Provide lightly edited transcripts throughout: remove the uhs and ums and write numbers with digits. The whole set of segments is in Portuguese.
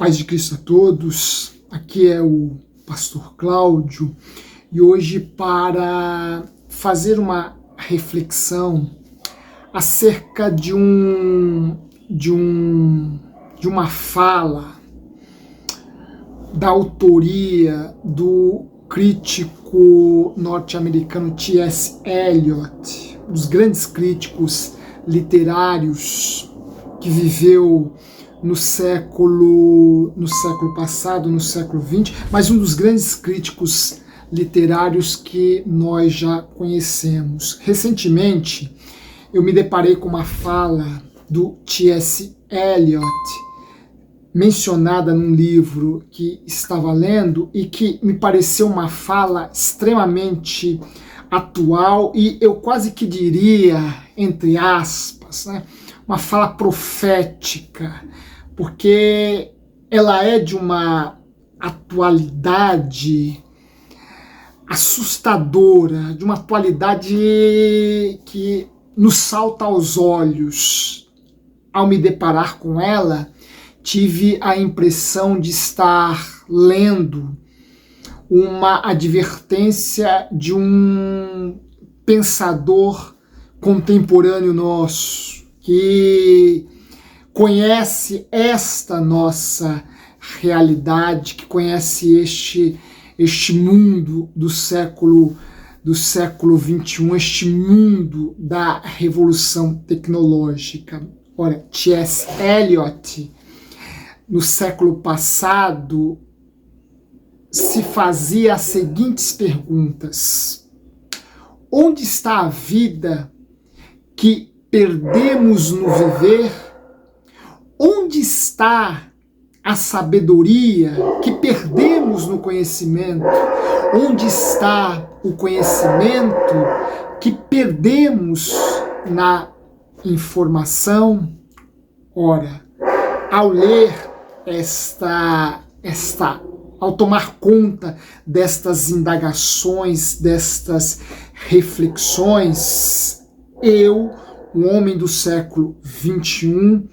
Paz de Cristo a todos, aqui é o Pastor Cláudio e hoje para fazer uma reflexão acerca de uma fala da autoria do crítico norte-americano T.S. Eliot, um dos grandes críticos literários que viveu no século passado, no século XX, mas um dos grandes críticos literários que nós já conhecemos. Recentemente, eu me deparei com uma fala do T.S. Eliot, mencionada num livro que estava lendo e que me pareceu uma fala extremamente atual e eu quase que diria, entre aspas, né, uma fala profética, porque ela é de uma atualidade assustadora, de uma atualidade que nos salta aos olhos. Ao me deparar com ela, tive a impressão de estar lendo uma advertência de um pensador contemporâneo nosso, que conhece esta nossa realidade, que conhece este mundo do século XXI, este mundo da revolução tecnológica. Ora, T.S. Eliot, no século passado, se fazia as seguintes perguntas: onde está a vida que perdemos no viver? Onde está a sabedoria que perdemos no conhecimento? Onde está o conhecimento que perdemos na informação? Ora, ao ler ao tomar conta destas indagações, destas reflexões, eu, um homem do século XXI,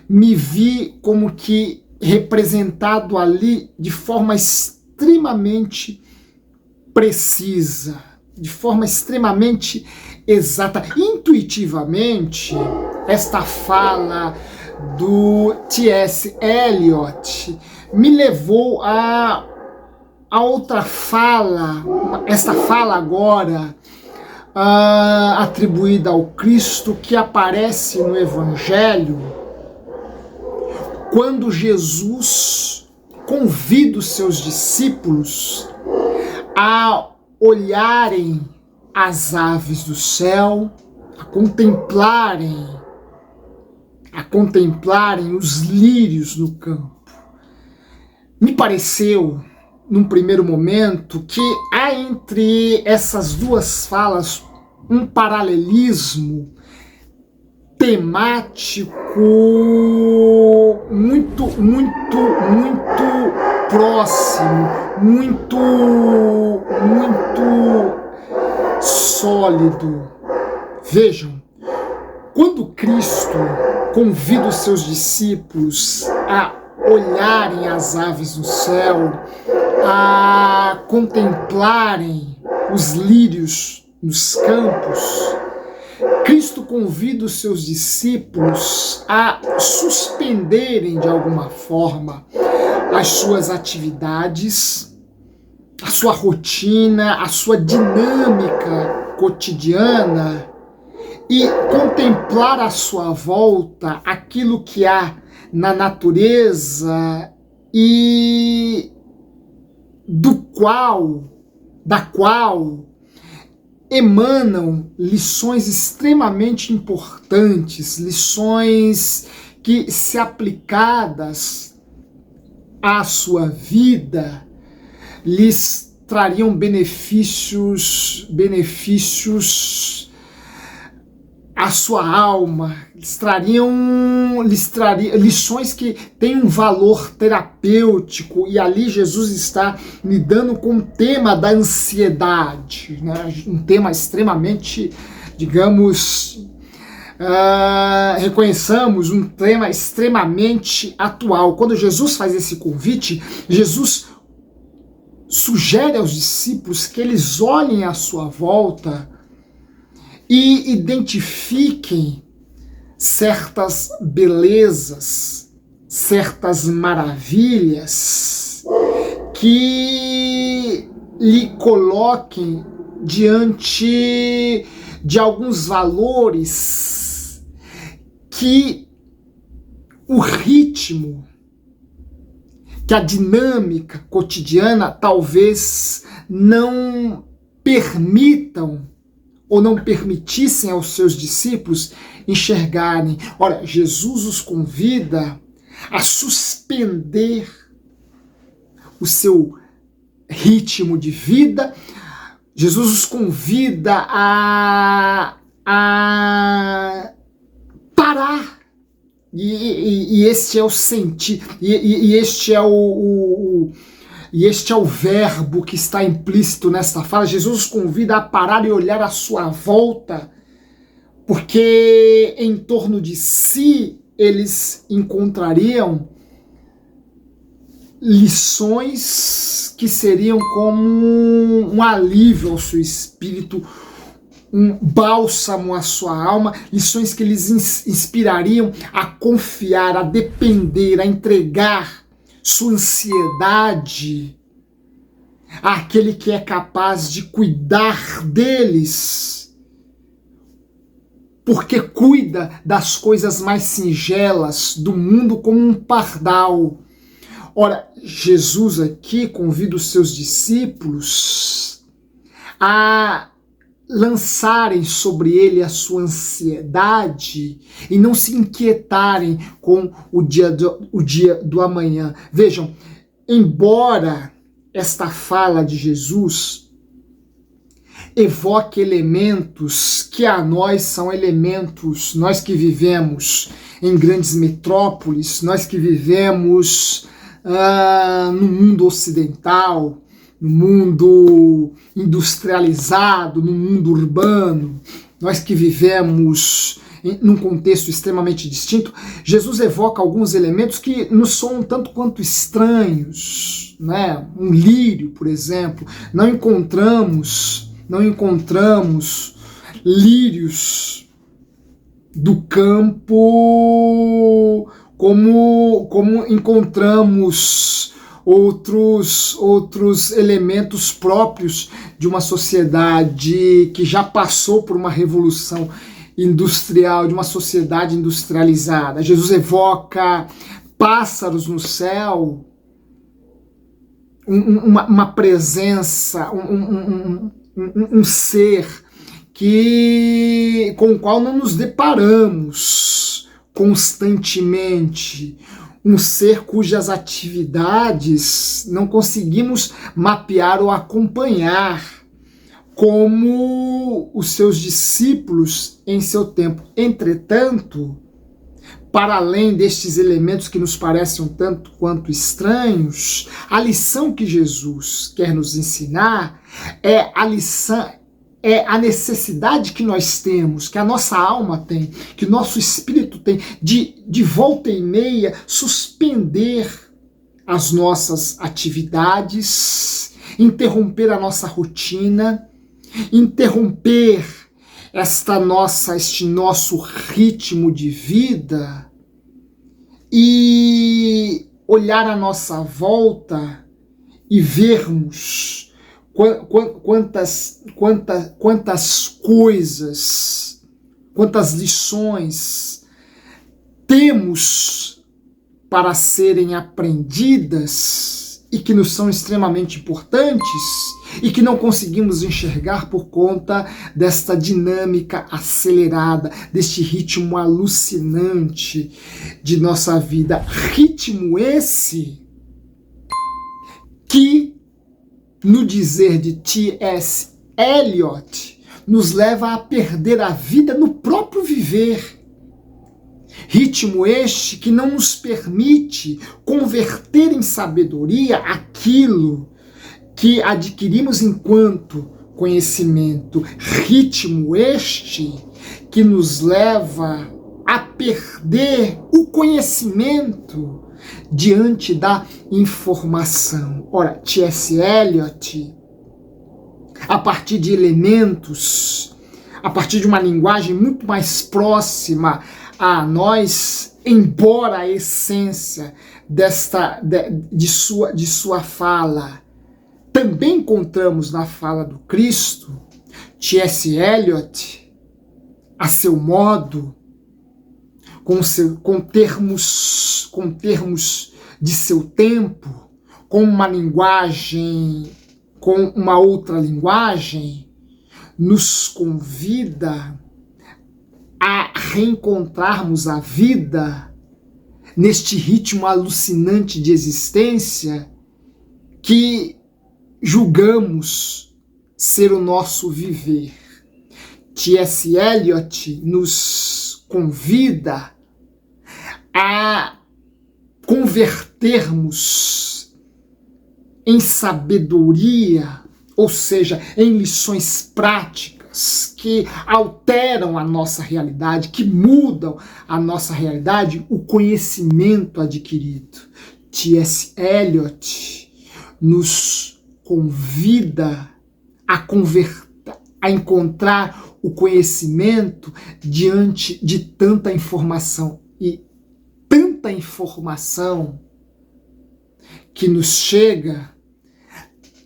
me vi como que representado ali de forma extremamente precisa, de forma extremamente exata. Intuitivamente, esta fala do T.S. Eliot me levou a outra fala, esta fala agora atribuída ao Cristo, que aparece no Evangelho, quando Jesus convida os seus discípulos a olharem as aves do céu, a contemplarem os lírios no campo. Me pareceu, num primeiro momento, que há entre essas duas falas um paralelismo temático muito próximo, muito sólido. Vejam, quando Cristo convida os seus discípulos a olharem as aves do céu, a contemplarem os lírios nos campos, Cristo convida os seus discípulos a suspenderem de alguma forma as suas atividades, a sua rotina, a sua dinâmica cotidiana e contemplar à sua volta aquilo que há na natureza e da qual emanam lições extremamente importantes, lições que, se aplicadas à sua vida, lhes trariam benefícios à sua alma, lhes trariam lições que têm um valor terapêutico, e ali Jesus está lidando com o tema da ansiedade, né? Um tema extremamente, digamos, reconheçamos um tema extremamente atual. Quando Jesus faz esse convite, Jesus sugere aos discípulos que eles olhem à sua volta e identifiquem certas belezas, certas maravilhas que lhe coloquem diante de alguns valores que o ritmo, que a dinâmica cotidiana talvez não permitam ou não permitissem aos seus discípulos enxergarem. Ora, Jesus os convida a suspender o seu ritmo de vida. Jesus os convida a parar. E este é o sentir, e este é este é o verbo que está implícito nesta fala. Jesus os convida a parar e olhar à sua volta, porque em torno de si eles encontrariam lições que seriam como um alívio ao seu espírito, um bálsamo à sua alma, lições que lhes inspirariam a confiar, a depender, a entregar sua ansiedade àquele que é capaz de cuidar deles, porque cuida das coisas mais singelas do mundo como um pardal. Ora, Jesus aqui convida os seus discípulos a lançarem sobre ele a sua ansiedade e não se inquietarem com o dia do amanhã. Vejam, embora esta fala de Jesus evoque elementos que a nós são elementos, nós que vivemos em grandes metrópoles, nós que vivemos no mundo ocidental, no mundo industrializado, no mundo urbano, nós que vivemos num contexto extremamente distinto, Jesus evoca alguns elementos que nos soam tanto quanto estranhos, né? Um lírio, por exemplo, não encontramos lírios do campo como encontramos outros elementos próprios de uma sociedade que já passou por uma revolução industrial, de uma sociedade industrializada. Jesus evoca pássaros no céu, uma presença, um ser com o qual não nos deparamos constantemente, um ser cujas atividades não conseguimos mapear ou acompanhar, como os seus discípulos em seu tempo. Entretanto, para além destes elementos que nos parecem um tanto quanto estranhos, a lição que Jesus quer nos ensinar é a necessidade que nós temos, que a nossa alma tem, que o nosso espírito tem, de volta e meia suspender as nossas atividades, interromper a nossa rotina, interromper este nosso ritmo de vida e olhar à nossa volta e vermos quantas coisas, quantas lições temos para serem aprendidas e que nos são extremamente importantes e que não conseguimos enxergar por conta desta dinâmica acelerada, deste ritmo alucinante de nossa vida. Ritmo esse que, no dizer de T.S. Eliot, nos leva a perder a vida no próprio viver. Ritmo este que não nos permite converter em sabedoria aquilo que adquirimos enquanto conhecimento. Ritmo este que nos leva a perder o conhecimento diante da informação. Ora, T.S. Eliot, a partir de elementos, a partir de uma linguagem muito mais próxima a nós, embora a essência de sua fala também encontramos na fala do Cristo, T.S. Eliot, a seu modo, com termos de seu tempo, com uma linguagem, com uma outra linguagem, nos convida a reencontrarmos a vida neste ritmo alucinante de existência que julgamos ser o nosso viver. T.S. Eliot nos convida a convertermos em sabedoria, ou seja, em lições práticas que alteram a nossa realidade, que mudam a nossa realidade, o conhecimento adquirido. T.S. Eliot nos convida a encontrar o conhecimento diante de tanta informação, e tanta informação que nos chega,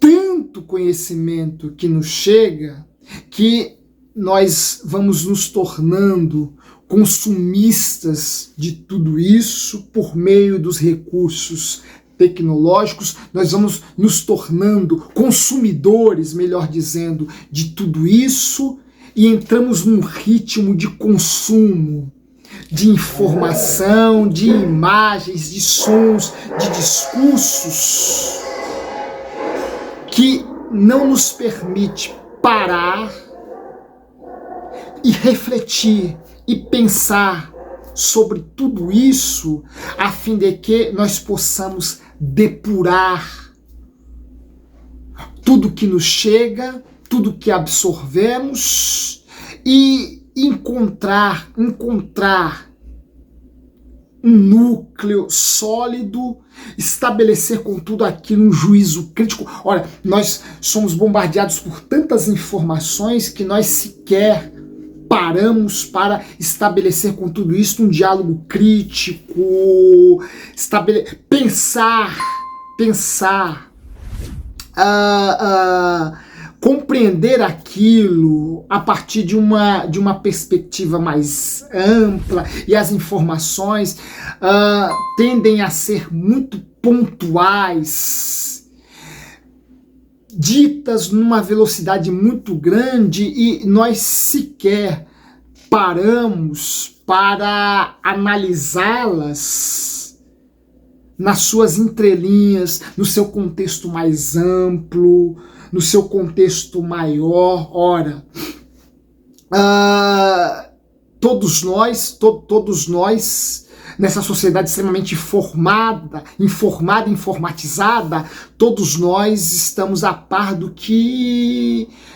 tanto conhecimento que nos chega, que nós vamos nos tornando consumistas de tudo isso por meio dos recursos tecnológicos. Nós vamos nos tornando consumidores, melhor dizendo, de tudo isso, e entramos num ritmo de consumo de informação, de imagens, de sons, de discursos que não nos permite parar e refletir e pensar sobre tudo isso, a fim de que nós possamos depurar tudo que nos chega, tudo que absorvemos, e encontrar um núcleo sólido, estabelecer contudo aquilo um juízo crítico. Olha, nós somos bombardeados por tantas informações que nós sequer paramos para estabelecer com tudo isso um diálogo crítico, pensar, compreender aquilo a partir de uma perspectiva mais ampla, e as informações tendem a ser muito pontuais, ditas numa velocidade muito grande, e nós sequer paramos para analisá-las nas suas entrelinhas, no seu contexto mais amplo, no seu contexto maior. Ora, todos nós, nessa sociedade extremamente informatizada, todos nós estamos a par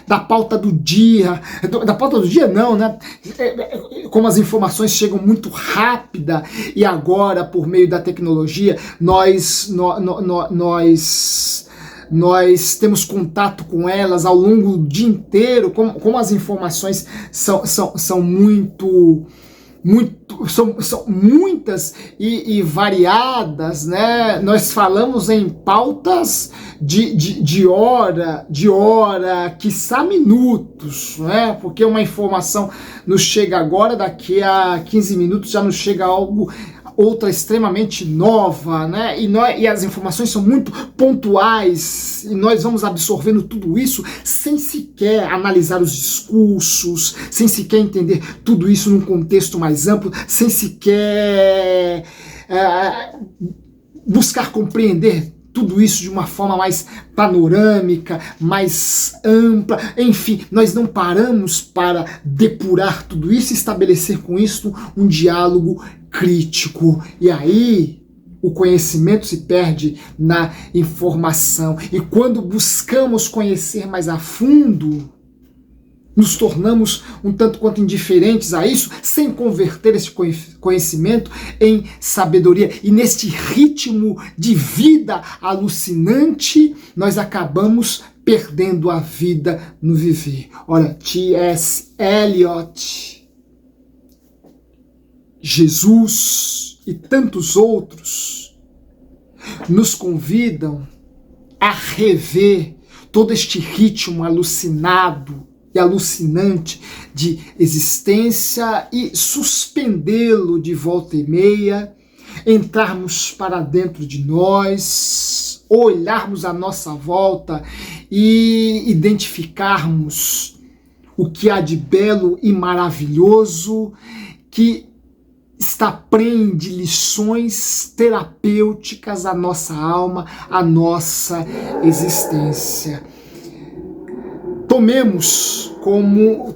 da pauta do dia. Da pauta do dia não, né? Como as informações chegam muito rápida, e agora, por meio da tecnologia, nós temos contato com elas ao longo do dia inteiro, como as informações são muitas e variadas, né? Nós falamos em pautas de hora, quiçá minutos, né? Porque uma informação nos chega agora, daqui a 15 minutos já nos chega outra extremamente nova, né? E as informações são muito pontuais, e nós vamos absorvendo tudo isso sem sequer analisar os discursos, sem sequer entender tudo isso num contexto mais amplo, sem sequer buscar compreender tudo isso de uma forma mais panorâmica, mais ampla. Enfim, nós não paramos para depurar tudo isso e estabelecer com isso um diálogo crítico. E aí o conhecimento se perde na informação. E quando buscamos conhecer mais a fundo, nos tornamos um tanto quanto indiferentes a isso, sem converter esse conhecimento em sabedoria. E neste ritmo de vida alucinante, nós acabamos perdendo a vida no viver. Olha, T.S. Eliot, Jesus e tantos outros nos convidam a rever todo este ritmo alucinado e alucinante de existência e suspendê-lo de volta e meia, entrarmos para dentro de nós, olharmos à nossa volta e identificarmos o que há de belo e maravilhoso que está prende lições terapêuticas à nossa alma, à nossa existência. Tomemos como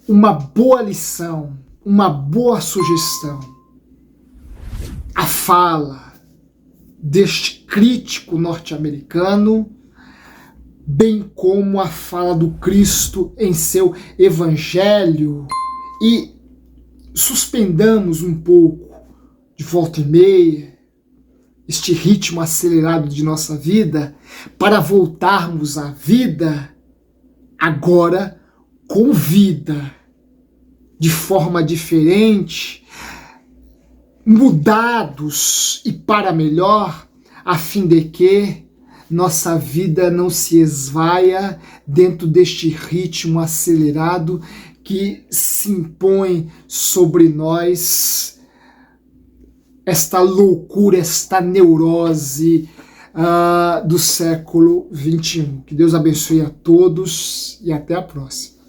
uma boa lição, uma boa sugestão a fala deste crítico norte-americano, bem como a fala do Cristo em seu Evangelho, e suspendamos um pouco, de volta e meia, este ritmo acelerado de nossa vida, para voltarmos à vida agora com vida, de forma diferente, mudados e para melhor, a fim de que nossa vida não se esvaia dentro deste ritmo acelerado que se impõe sobre nós, esta loucura, esta neurose do século XXI. Que Deus abençoe a todos e até a próxima.